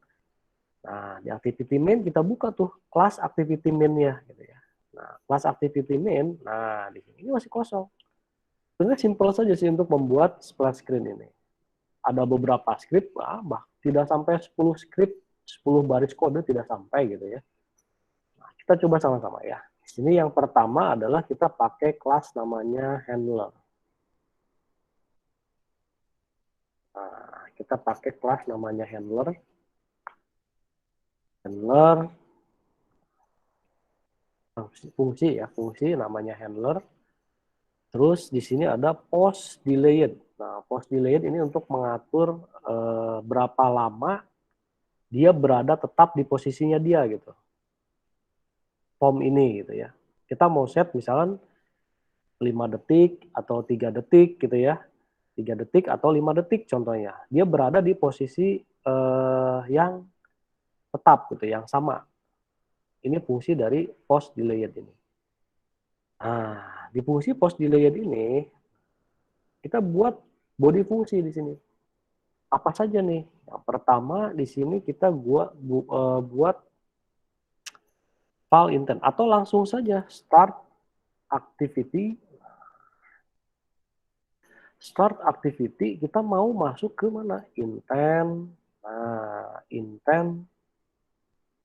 Speaker 1: Nah, di activity main kita buka tuh kelas activity main-nya gitu ya. Nah, kelas activity main, nah di sini ini masih kosong. Sebenarnya simple saja sih untuk membuat splash screen ini. Ada beberapa script, tidak sampai 10 script, 10 baris kode tidak sampai gitu ya. Nah, kita coba sama-sama ya. Di sini yang pertama adalah kita pakai kelas namanya handler. Nah, kita pakai kelas namanya handler. Handler fungsi namanya handler. Terus di sini ada post delayed. Nah, post delayed ini untuk mengatur berapa lama dia berada tetap di posisinya dia gitu. Form ini gitu ya. Kita mau set misalnya 5 detik atau 3 detik gitu ya. 3 detik atau 5 detik contohnya. Dia berada di posisi yang tetap gitu, yang sama. Ini fungsi dari post delayed ini. Nah, di fungsi post delayed ini kita buat body fungsi di sini. Apa saja nih? Yang pertama di sini kita buat file intent atau langsung saja start activity. Start activity kita mau masuk ke mana? Intent. Nah, intent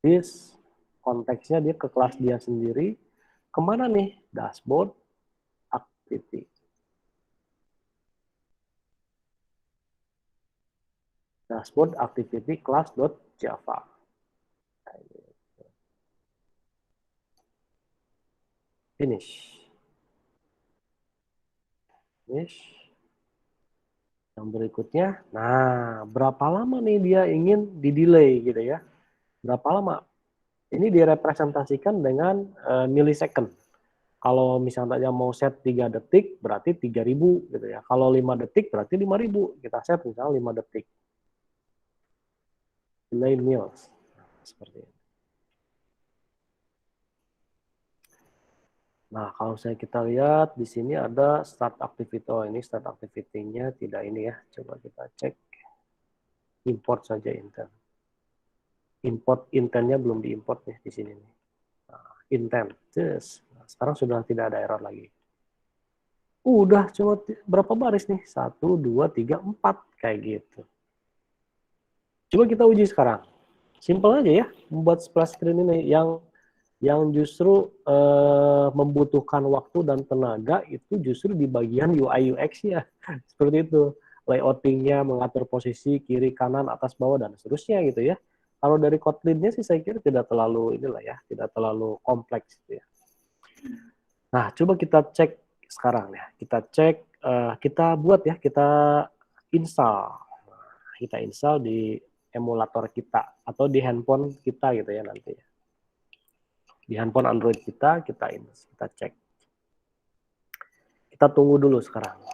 Speaker 1: this konteksnya dia ke kelas dia sendiri. Kemana nih? Dashboard activity. Dashboard activity class.java. Finish. Finish. Yang berikutnya, nah berapa lama nih dia ingin di delay gitu ya? Berapa lama? Ini direpresentasikan dengan millisecond. Kalau misalnya mau set 3 detik, berarti 3.000 gitu ya. Kalau 5 detik, berarti 5.000. Kita set misalnya 5 detik. Delay mils. Nah, seperti ini. Nah, kalau kita lihat di sini ada start activity. Oh, ini start activity-nya tidak ini ya. Coba kita cek. Import saja intent. Import intentnya belum diimport nih di sini nih. Nah, intent. Yes. Nah, sekarang sudah tidak ada error lagi. Udah cuma berapa baris nih? 1, 2, 3, 4 kayak gitu. Coba kita uji sekarang. Simple aja ya, membuat splash screen ini yang justru membutuhkan waktu dan tenaga itu justru di bagian UI UX ya. Seperti itu. Layoutingnya, mengatur posisi kiri, kanan, atas, bawah dan seterusnya gitu ya. Kalau dari Kotlin-nya sih saya kira tidak terlalu inilah ya, tidak terlalu kompleks gitu ya. Nah, coba kita cek sekarang ya. Kita cek, kita buat ya, kita install. Kita install di emulator kita atau di handphone kita gitu ya nanti. Di handphone Android kita cek. Kita tunggu dulu sekarang.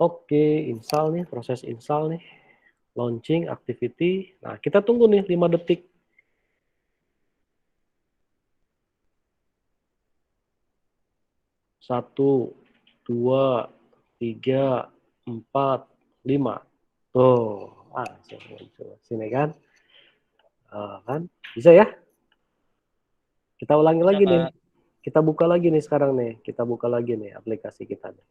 Speaker 1: Oke, install nih, proses install nih. Launching activity. Nah, kita tunggu nih 5 detik. Satu, dua, tiga, empat, lima. Tuh, langsung muncul. Sini kan? Kan? Bisa ya? Kita ulangi
Speaker 4: Bisa,
Speaker 1: lagi nih.
Speaker 4: Pak.
Speaker 1: Kita buka lagi nih sekarang nih. Kita buka lagi nih aplikasi kita nih.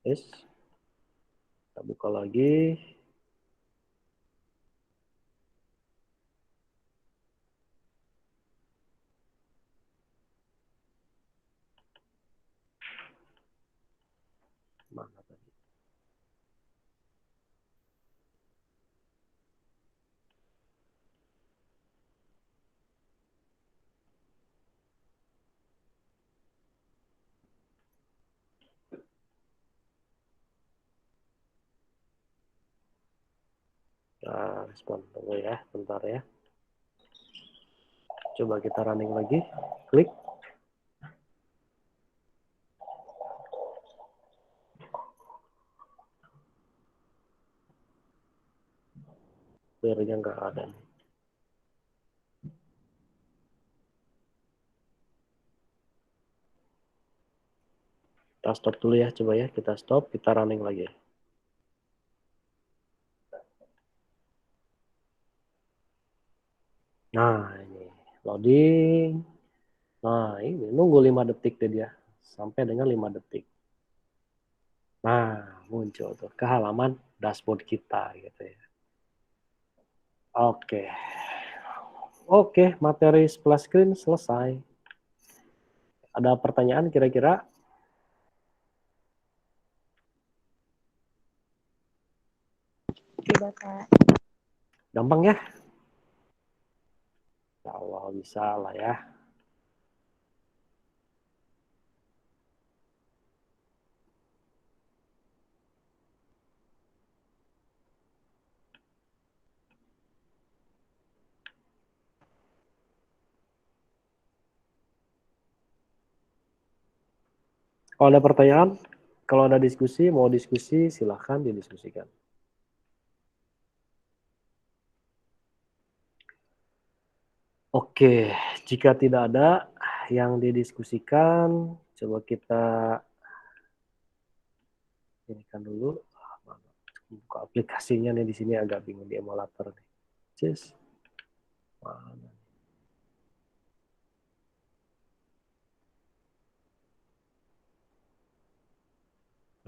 Speaker 1: Yes. Kita buka lagi. Mana tadi? Nah, respon tunggu ya, bentar ya. Coba kita running lagi. Klik. Clear-nya nggak ada nih. Kita stop dulu ya, coba ya. Kita stop, kita running lagi. Nah, ini loading. Nah, ini nunggu 5 detik deh dia. Sampai dengan 5 detik. Nah, muncul tuh ke halaman dashboard kita gitu ya. Oke. Oke, materi splash screen selesai. Ada pertanyaan kira-kira?
Speaker 2: Tidak, Kak.
Speaker 1: Gampang ya? Insya Allah bisa lah ya. Kalau ada pertanyaan, kalau ada diskusi, mau diskusi, silahkan didiskusikan. Oke, jika tidak ada yang didiskusikan, coba kita inikan dulu. Buka aplikasinya nih, di sini agak bingung di emulator nih. Cus. Mana?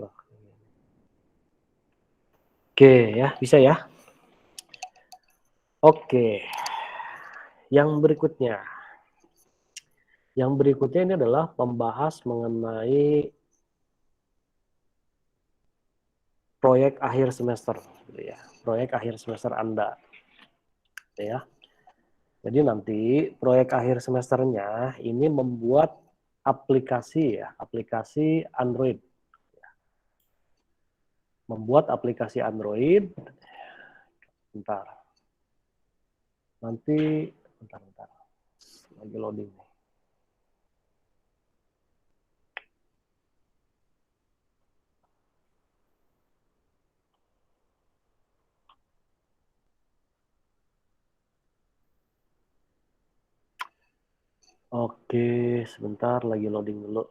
Speaker 1: Loh, ini. Oke ya, bisa ya. Oke. Yang berikutnya. Yang berikutnya ini adalah membahas mengenai proyek akhir semester, gitu ya. Proyek akhir semester Anda, gitu ya. Jadi nanti proyek akhir semesternya ini membuat aplikasi ya, aplikasi Android. Membuat aplikasi Android. Bentar. Nanti bentar. Lagi loading nih. Oke, sebentar lagi loading dulu.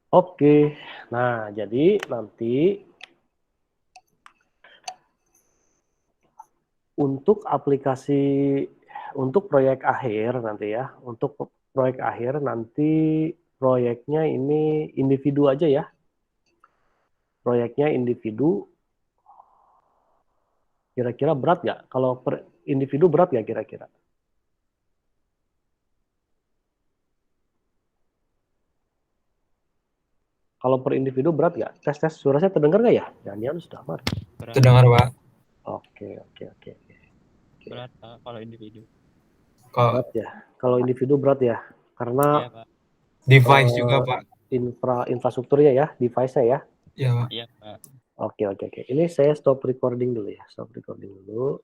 Speaker 1: Oke, nah jadi nanti untuk aplikasi, untuk proyek akhir nanti ya, untuk proyek akhir nanti proyeknya ini individu aja ya. Proyeknya individu, kira-kira berat nggak? Kalau per individu berat nggak kira-kira? Kalau per individu berat nggak? Tes suara saya terdengar nggak ya? Jangan-jangan sudah aman.
Speaker 4: Berat,
Speaker 5: Terdengar, Pak.
Speaker 1: Oke.
Speaker 4: berat Pak, kalau individu.
Speaker 5: Kok
Speaker 1: Berat ya. Kalau individu berat ya, karena
Speaker 4: Iya Pak.
Speaker 5: device juga, Pak.
Speaker 1: infrastrukturnya ya, device-nya ya.
Speaker 5: Iya, Pak.
Speaker 4: Iya Pak.
Speaker 1: Oke. Ini saya stop recording dulu ya. Stop recording dulu.